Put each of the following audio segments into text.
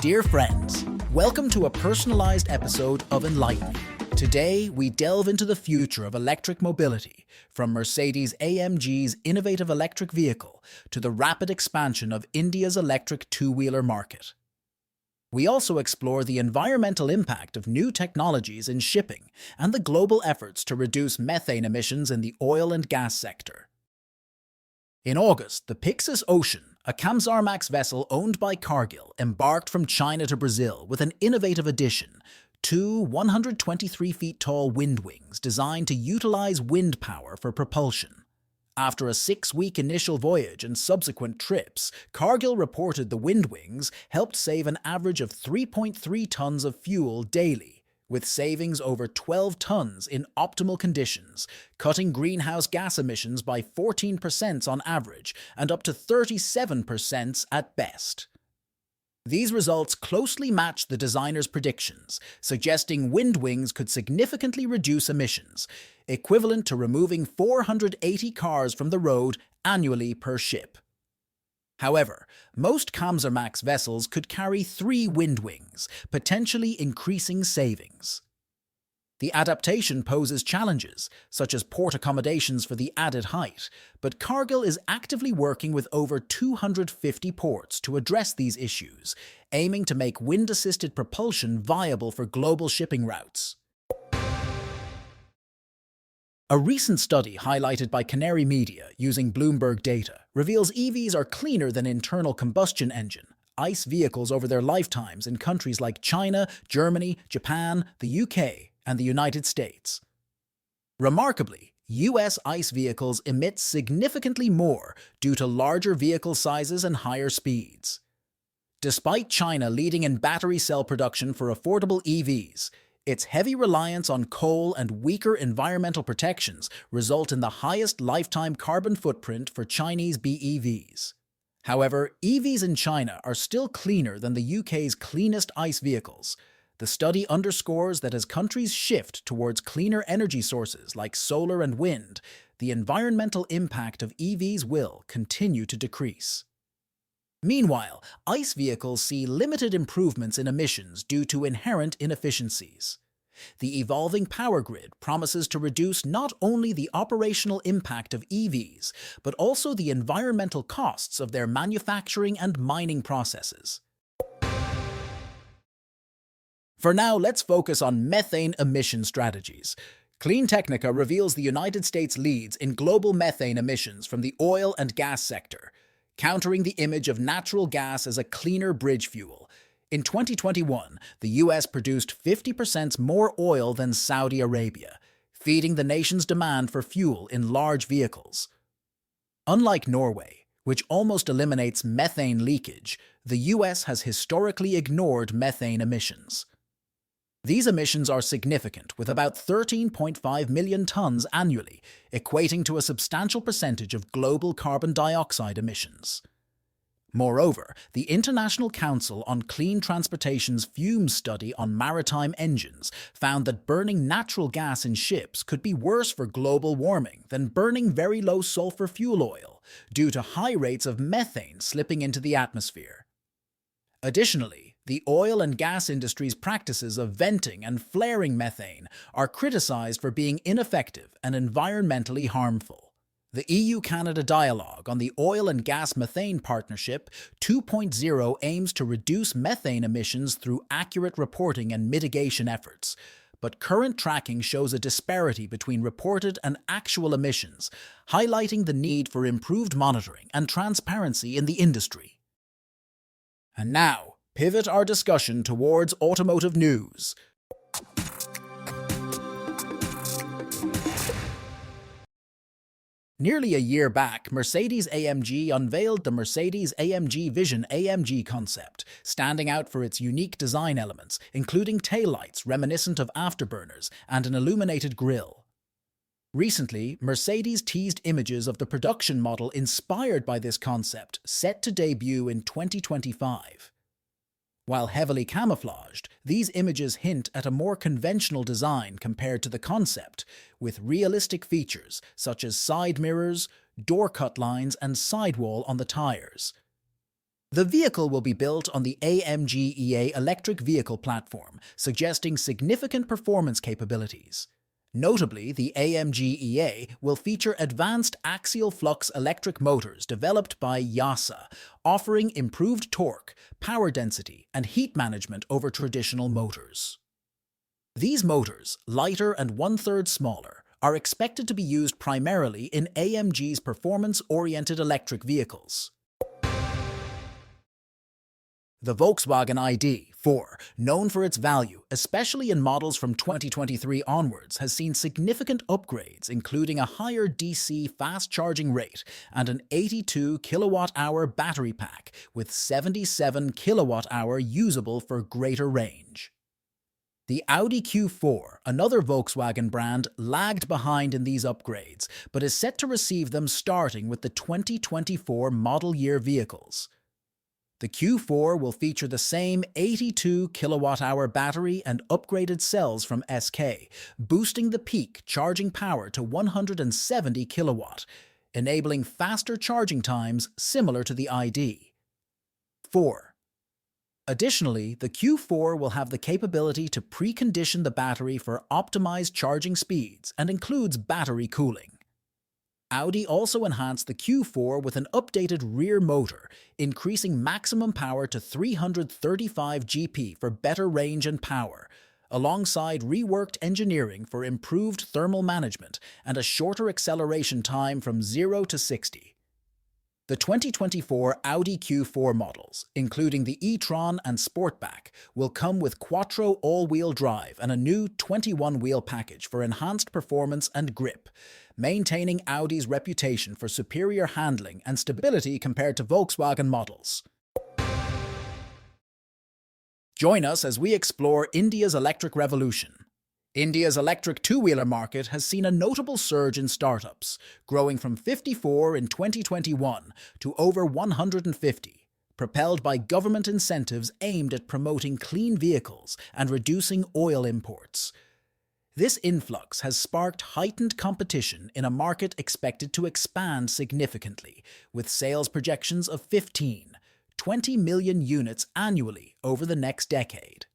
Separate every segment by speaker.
Speaker 1: Dear friends, welcome to a personalized episode of Enlightening. Today, we delve into the future of electric mobility, from Mercedes-AMG's innovative electric vehicle to the rapid expansion of India's electric two-wheeler market. We also explore the environmental impact of new technologies in shipping and the global efforts to reduce methane emissions in the oil and gas sector. In August, the Pyxis Ocean, a Kamsarmax vessel owned by Cargill, embarked from China to Brazil with an innovative addition, two 123 feet tall WindWings designed to utilize wind power for propulsion. After a 6-week initial voyage and subsequent trips, Cargill reported the WindWings helped save an average of 3.3 tons of fuel daily, with savings over 12 tons in optimal conditions, cutting greenhouse gas emissions by 14% on average and up to 37% at best. These results closely match the designer's predictions, suggesting WindWings could significantly reduce emissions, equivalent to removing 480 cars from the road annually per ship. However, most Kamsarmax vessels could carry 3 WindWings, potentially increasing savings. The adaptation poses challenges, such as port accommodations for the added height, but Cargill is actively working with over 250 ports to address these issues, aiming to make wind-assisted propulsion viable for global shipping routes. A recent study highlighted by Canary Media using Bloomberg data reveals EVs are cleaner than internal combustion engine ICE vehicles over their lifetimes in countries like China, Germany, Japan, the UK, and the United States. Remarkably, US ICE vehicles emit significantly more due to larger vehicle sizes and higher speeds. Despite China leading in battery cell production for affordable EVs, its heavy reliance on coal and weaker environmental protections result in the highest lifetime carbon footprint for Chinese BEVs. However, EVs in China are still cleaner than the UK's cleanest ICE vehicles. The study underscores that as countries shift towards cleaner energy sources like solar and wind, the environmental impact of EVs will continue to decrease. Meanwhile, ICE vehicles see limited improvements in emissions due to inherent inefficiencies. The evolving power grid promises to reduce not only the operational impact of EVs, but also the environmental costs of their manufacturing and mining processes. For now, let's focus on methane emission strategies. CleanTechnica reveals the United States leads in global methane emissions from the oil and gas sector, countering the image of natural gas as a cleaner bridge fuel. In 2021, the US produced 50% more oil than Saudi Arabia, feeding the nation's demand for fuel in large vehicles. Unlike Norway, which almost eliminates methane leakage, the US has historically ignored methane emissions. These emissions are significant, with about 13.5 million tons annually, equating to a substantial percentage of global carbon dioxide emissions. Moreover, the International Council on Clean Transportation's fumes study on maritime engines found that burning natural gas in ships could be worse for global warming than burning very low sulfur fuel oil, due to high rates of methane slipping into the atmosphere. Additionally, the oil and gas industry's practices of venting and flaring methane are criticized for being ineffective and environmentally harmful. The EU-Canada Dialogue on the Oil and Gas Methane Partnership 2.0 aims to reduce methane emissions through accurate reporting and mitigation efforts, but current tracking shows a disparity between reported and actual emissions, highlighting the need for improved monitoring and transparency in the industry. And now, pivot our discussion towards automotive news. Nearly a year back, Mercedes-AMG unveiled the Mercedes-AMG Vision AMG concept, standing out for its unique design elements, including taillights reminiscent of afterburners and an illuminated grille. Recently, Mercedes teased images of the production model inspired by this concept, set to debut in 2025. While heavily camouflaged, these images hint at a more conventional design compared to the concept, with realistic features such as side mirrors, door cut lines, and sidewall on the tires. The vehicle will be built on the AMG EA electric vehicle platform, suggesting significant performance capabilities. Notably, the AMG EA will feature advanced axial flux electric motors developed by YASA, offering improved torque, power density, and heat management over traditional motors. These motors, lighter and one-third smaller, are expected to be used primarily in AMG's performance-oriented electric vehicles. The Volkswagen ID.4, known for its value, especially in models from 2023 onwards, has seen significant upgrades, including a higher DC fast charging rate and an 82 kilowatt-hour battery pack with 77 kilowatt-hour usable for greater range. The Audi Q4, another Volkswagen brand, lagged behind in these upgrades, but is set to receive them starting with the 2024 model year vehicles. The Q4 will feature the same 82 kilowatt-hour battery and upgraded cells from SK, boosting the peak charging power to 170 kilowatt, enabling faster charging times similar to the ID.4. Additionally, the Q4 will have the capability to precondition the battery for optimized charging speeds and includes battery cooling. Audi also enhanced the Q4 with an updated rear motor, increasing maximum power to 335 GP for better range and power, alongside reworked engineering for improved thermal management and a shorter acceleration time from 0 to 60. The 2024 Audi Q4 models, including the e-tron and Sportback, will come with Quattro all-wheel drive and a new 21-wheel package for enhanced performance and grip, maintaining Audi's reputation for superior handling and stability compared to Volkswagen models. Join us as we explore India's electric revolution. India's electric two-wheeler market has seen a notable surge in startups, growing from 54 in 2021 to over 150, propelled by government incentives aimed at promoting clean vehicles and reducing oil imports. This influx has sparked heightened competition in a market expected to expand significantly, with sales projections of 15–20 million units annually over the next decade.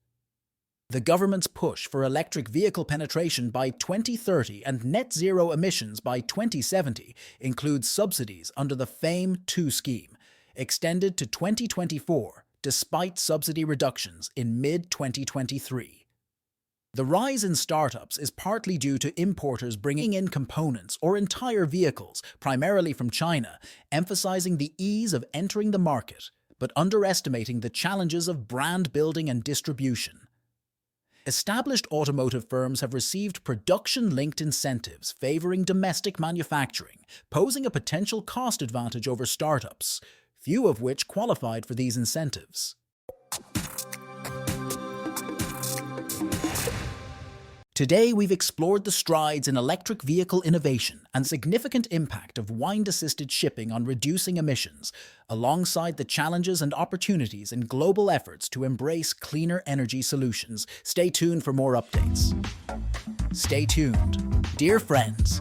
Speaker 1: The government's push for electric vehicle penetration by 2030 and net zero emissions by 2070 includes subsidies under the FAME2 scheme, extended to 2024 despite subsidy reductions in mid-2023. The rise in startups is partly due to importers bringing in components or entire vehicles, primarily from China, emphasizing the ease of entering the market, but underestimating the challenges of brand building and distribution. Established automotive firms have received production-linked incentives favoring domestic manufacturing, posing a potential cost advantage over startups, few of which qualified for these incentives. Today, we've explored the strides in electric vehicle innovation and significant impact of wind-assisted shipping on reducing emissions, alongside the challenges and opportunities in global efforts to embrace cleaner energy solutions. Stay tuned for more updates. Stay tuned. Dear friends,